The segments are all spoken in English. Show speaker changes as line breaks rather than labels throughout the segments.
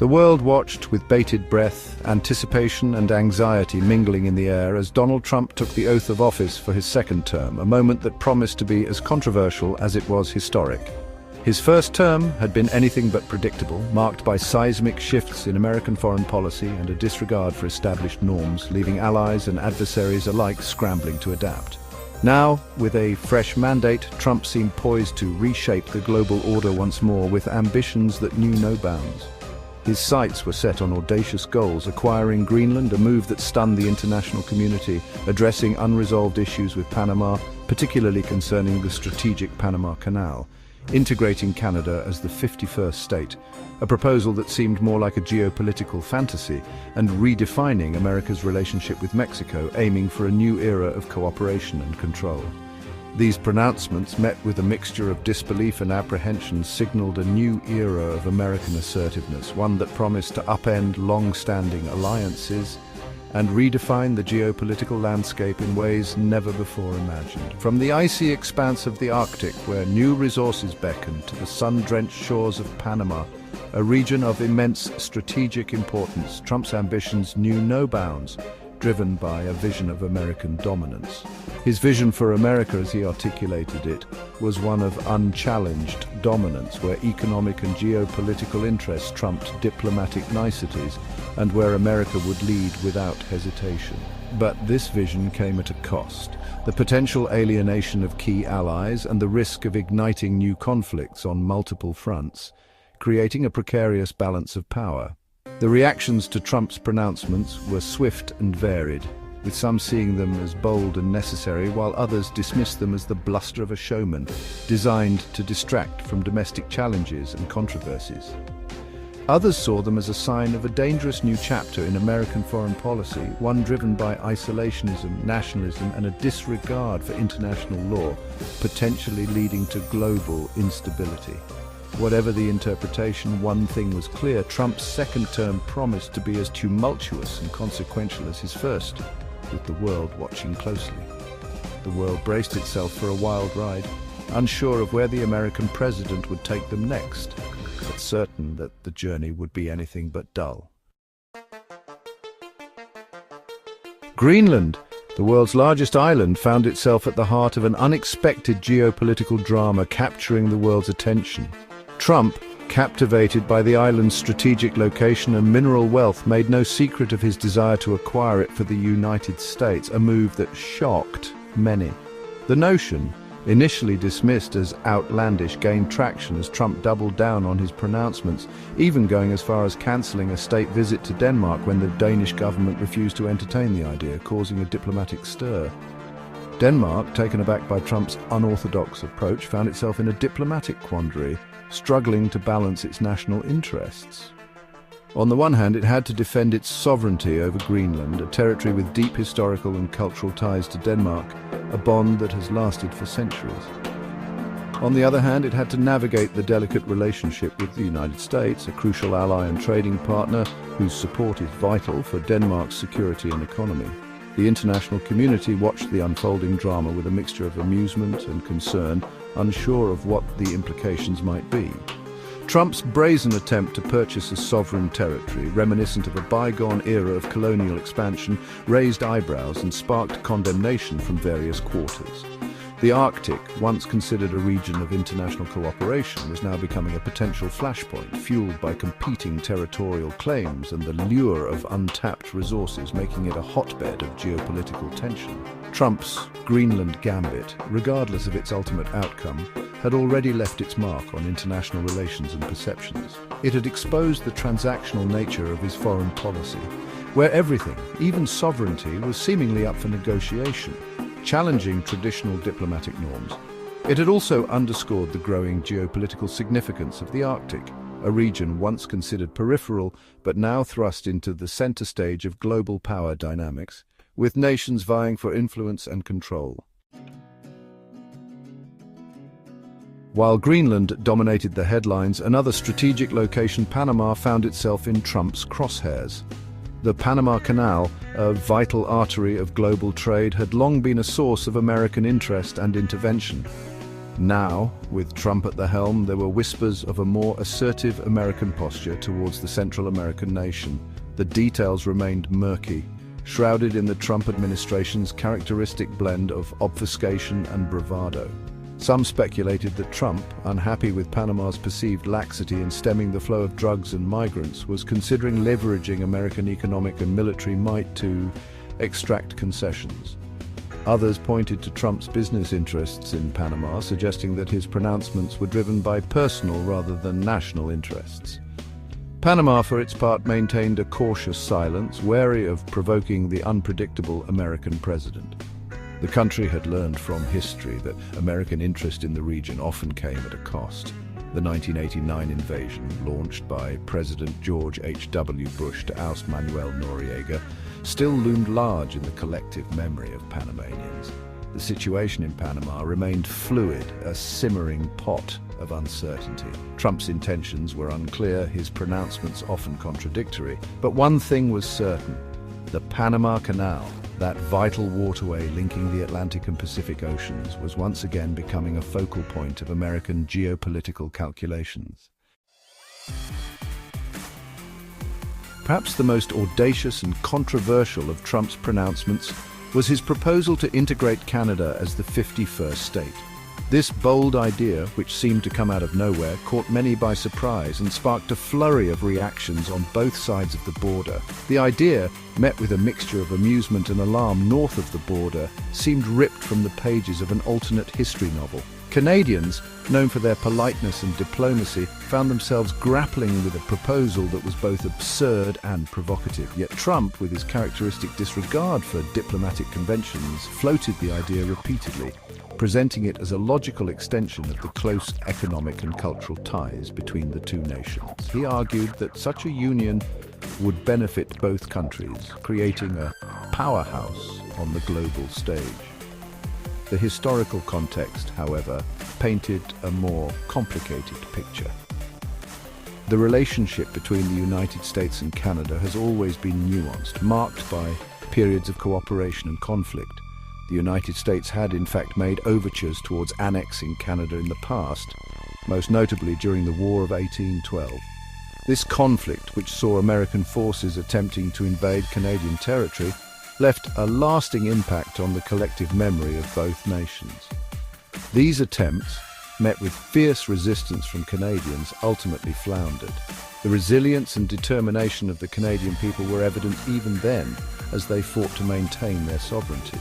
The world watched with bated breath, anticipation and anxiety mingling in the air as Donald Trump took the oath of office for his second term, a moment that promised to be as controversial as it was historic. His first term had been anything but predictable, marked by seismic shifts in American foreign policy and a disregard for established norms, leaving allies and adversaries alike scrambling to adapt. Now, with a fresh mandate, Trump seemed poised to reshape the global order once more with ambitions that knew no bounds. His sights were set on audacious goals, acquiring Greenland, a move that stunned the international community, addressing unresolved issues with Panama, particularly concerning the strategic Panama Canal, integrating Canada as the 51st state, a proposal that seemed more like a geopolitical fantasy, and redefining America's relationship with Mexico, aiming for a new era of cooperation and control. These pronouncements, met with a mixture of disbelief and apprehension, signaled a new era of American assertiveness, one that promised to upend long-standing alliances and redefine the geopolitical landscape in ways never before imagined. From the icy expanse of the Arctic, where new resources beckoned, to the sun-drenched shores of Panama, a region of immense strategic importance, Trump's ambitions knew no bounds, driven by a vision of American dominance. His vision for America, as he articulated it, was one of unchallenged dominance, where economic and geopolitical interests trumped diplomatic niceties, and where America would lead without hesitation. But this vision came at a cost: the potential alienation of key allies and the risk of igniting new conflicts on multiple fronts, creating a precarious balance of power. The reactions to Trump's pronouncements were swift and varied, with some seeing them as bold and necessary, while others dismissed them as the bluster of a showman, designed to distract from domestic challenges and controversies. Others saw them as a sign of a dangerous new chapter in American foreign policy, one driven by isolationism, nationalism, and a disregard for international law, potentially leading to global instability. Whatever the interpretation, one thing was clear: Trump's second term promised to be as tumultuous and consequential as his first, with the world watching closely. The world braced itself for a wild ride, unsure of where the American president would take them next, but certain that the journey would be anything but dull. Greenland, the world's largest island, found itself at the heart of an unexpected geopolitical drama capturing the world's attention. Trump, captivated by the island's strategic location and mineral wealth, made no secret of his desire to acquire it for the United States, a move that shocked many. The notion, initially dismissed as outlandish, gained traction as Trump doubled down on his pronouncements, even going as far as cancelling a state visit to Denmark when the Danish government refused to entertain the idea, causing a diplomatic stir. Denmark, taken aback by Trump's unorthodox approach, found itself in a diplomatic quandary, struggling to balance its national interests. On the one hand, it had to defend its sovereignty over Greenland, a territory with deep historical and cultural ties to Denmark, a bond that has lasted for centuries. On the other hand, it had to navigate the delicate relationship with the United States, a crucial ally and trading partner whose support is vital for Denmark's security and economy. The international community watched the unfolding drama with a mixture of amusement and concern, unsure of what the implications might be. Trump's brazen attempt to purchase a sovereign territory, reminiscent of a bygone era of colonial expansion, raised eyebrows and sparked condemnation from various quarters. The Arctic, once considered a region of international cooperation, was now becoming a potential flashpoint, fueled by competing territorial claims and the lure of untapped resources, making it a hotbed of geopolitical tension. Trump's Greenland gambit, regardless of its ultimate outcome, had already left its mark on international relations and perceptions. It had exposed the transactional nature of his foreign policy, where everything, even sovereignty, was seemingly up for negotiation, challenging traditional diplomatic norms. It had also underscored the growing geopolitical significance of the Arctic, a region once considered peripheral but now thrust into the center stage of global power dynamics, with nations vying for influence and control. While Greenland dominated the headlines, another strategic location, Panama, found itself in Trump's crosshairs. The Panama Canal, a vital artery of global trade, had long been a source of American interest and intervention. Now, with Trump at the helm, there were whispers of a more assertive American posture towards the Central American nation. The details remained murky, shrouded in the Trump administration's characteristic blend of obfuscation and bravado. Some speculated that Trump, unhappy with Panama's perceived laxity in stemming the flow of drugs and migrants, was considering leveraging American economic and military might to extract concessions. Others pointed to Trump's business interests in Panama, suggesting that his pronouncements were driven by personal rather than national interests. Panama, for its part, maintained a cautious silence, wary of provoking the unpredictable American president. The country had learned from history that American interest in the region often came at a cost. The 1989 invasion, launched by President George H.W. Bush to oust Manuel Noriega, still loomed large in the collective memory of Panamanians. The situation in Panama remained fluid, a simmering pot of uncertainty. Trump's intentions were unclear, his pronouncements often contradictory, but one thing was certain: the Panama Canal, that vital waterway linking the Atlantic and Pacific Oceans, was once again becoming a focal point of American geopolitical calculations. Perhaps the most audacious and controversial of Trump's pronouncements was his proposal to integrate Canada as the 51st state. This bold idea, which seemed to come out of nowhere, caught many by surprise and sparked a flurry of reactions on both sides of the border. The idea, met with a mixture of amusement and alarm north of the border, seemed ripped from the pages of an alternate history novel. Canadians, known for their politeness and diplomacy, found themselves grappling with a proposal that was both absurd and provocative. Yet Trump, with his characteristic disregard for diplomatic conventions, floated the idea repeatedly, presenting it as a logical extension of the close economic and cultural ties between the two nations. He argued that such a union would benefit both countries, creating a powerhouse on the global stage. The historical context, however, painted a more complicated picture. The relationship between the United States and Canada has always been nuanced, marked by periods of cooperation and conflict. The United States had, in fact, made overtures towards annexing Canada in the past, most notably during the War of 1812. This conflict, which saw American forces attempting to invade Canadian territory, left a lasting impact on the collective memory of both nations. These attempts, met with fierce resistance from Canadians, ultimately floundered. The resilience and determination of the Canadian people were evident even then, as they fought to maintain their sovereignty.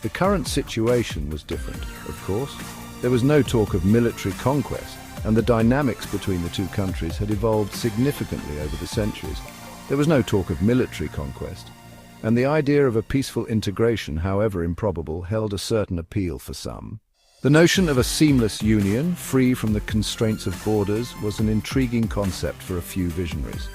The current situation was different, of course. There was no talk of military conquest, and the dynamics between the two countries had evolved significantly over the centuries. There was no talk of military conquest, and the idea of a peaceful integration, however improbable, held a certain appeal for some. The notion of a seamless union, free from the constraints of borders, was an intriguing concept for a few visionaries.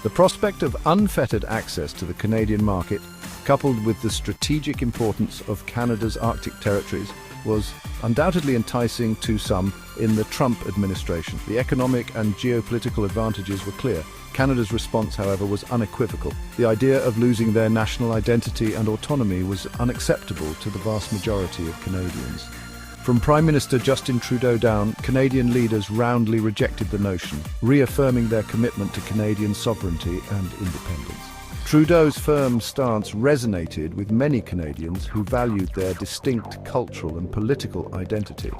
The prospect of unfettered access to the Canadian market, coupled with the strategic importance of Canada's Arctic territories, was undoubtedly enticing to some in the Trump administration. The economic and geopolitical advantages were clear. Canada's response, however, was unequivocal. The idea of losing their national identity and autonomy was unacceptable to the vast majority of Canadians. From Prime Minister Justin Trudeau down, Canadian leaders roundly rejected the notion, reaffirming their commitment to Canadian sovereignty and independence. Trudeau's firm stance resonated with many Canadians who valued their distinct cultural and political identity.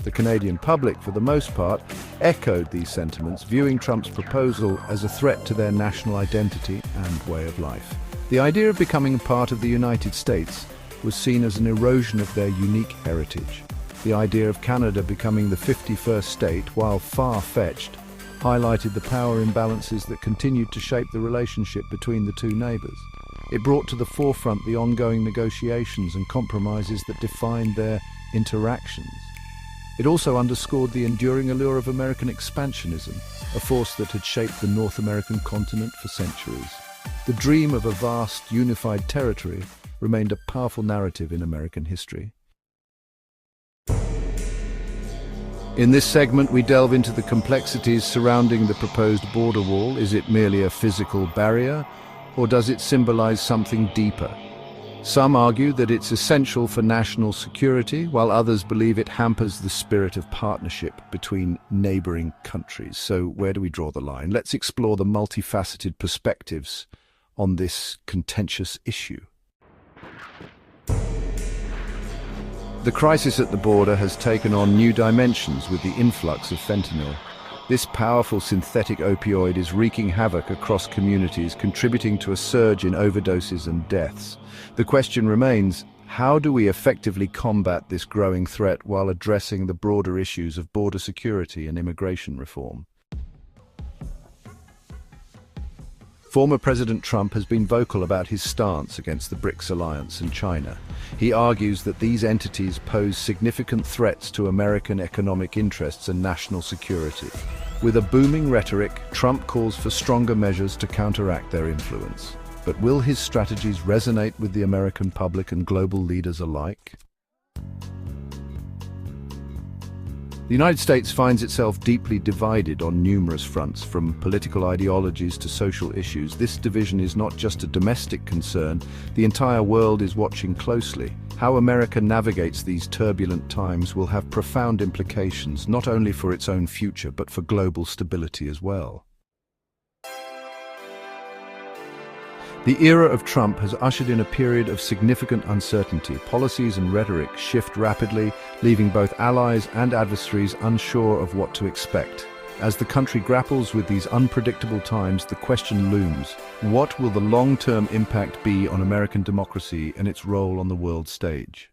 The Canadian public, for the most part, echoed these sentiments, viewing Trump's proposal as a threat to their national identity and way of life. The idea of becoming part of the United States was seen as an erosion of their unique heritage. The idea of Canada becoming the 51st state, while far-fetched, highlighted the power imbalances that continued to shape the relationship between the two neighbours. It brought to the forefront the ongoing negotiations and compromises that defined their interactions. It also underscored the enduring allure of American expansionism, a force that had shaped the North American continent for centuries. The dream of a vast, unified territory remained a powerful narrative in American history. In this segment, we delve into the complexities surrounding the proposed border wall. Is it merely a physical barrier, or does it symbolize something deeper? Some argue that it's essential for national security, while others believe it hampers the spirit of partnership between neighboring countries. So where do we draw the line? Let's explore the multifaceted perspectives on this contentious issue. The crisis at the border has taken on new dimensions with the influx of fentanyl. This powerful synthetic opioid is wreaking havoc across communities, contributing to a surge in overdoses and deaths. The question remains, how do we effectively combat this growing threat while addressing the broader issues of border security and immigration reform? Former President Trump has been vocal about his stance against the BRICS alliance and China. He argues that these entities pose significant threats to American economic interests and national security. With a booming rhetoric, Trump calls for stronger measures to counteract their influence. But will his strategies resonate with the American public and global leaders alike? The United States finds itself deeply divided on numerous fronts, from political ideologies to social issues. This division is not just a domestic concern, the entire world is watching closely. How America navigates these turbulent times will have profound implications, not only for its own future, but for global stability as well. The era of Trump has ushered in a period of significant uncertainty. Policies and rhetoric shift rapidly, leaving both allies and adversaries unsure of what to expect. As the country grapples with these unpredictable times, the question looms: what will the long-term impact be on American democracy and its role on the world stage?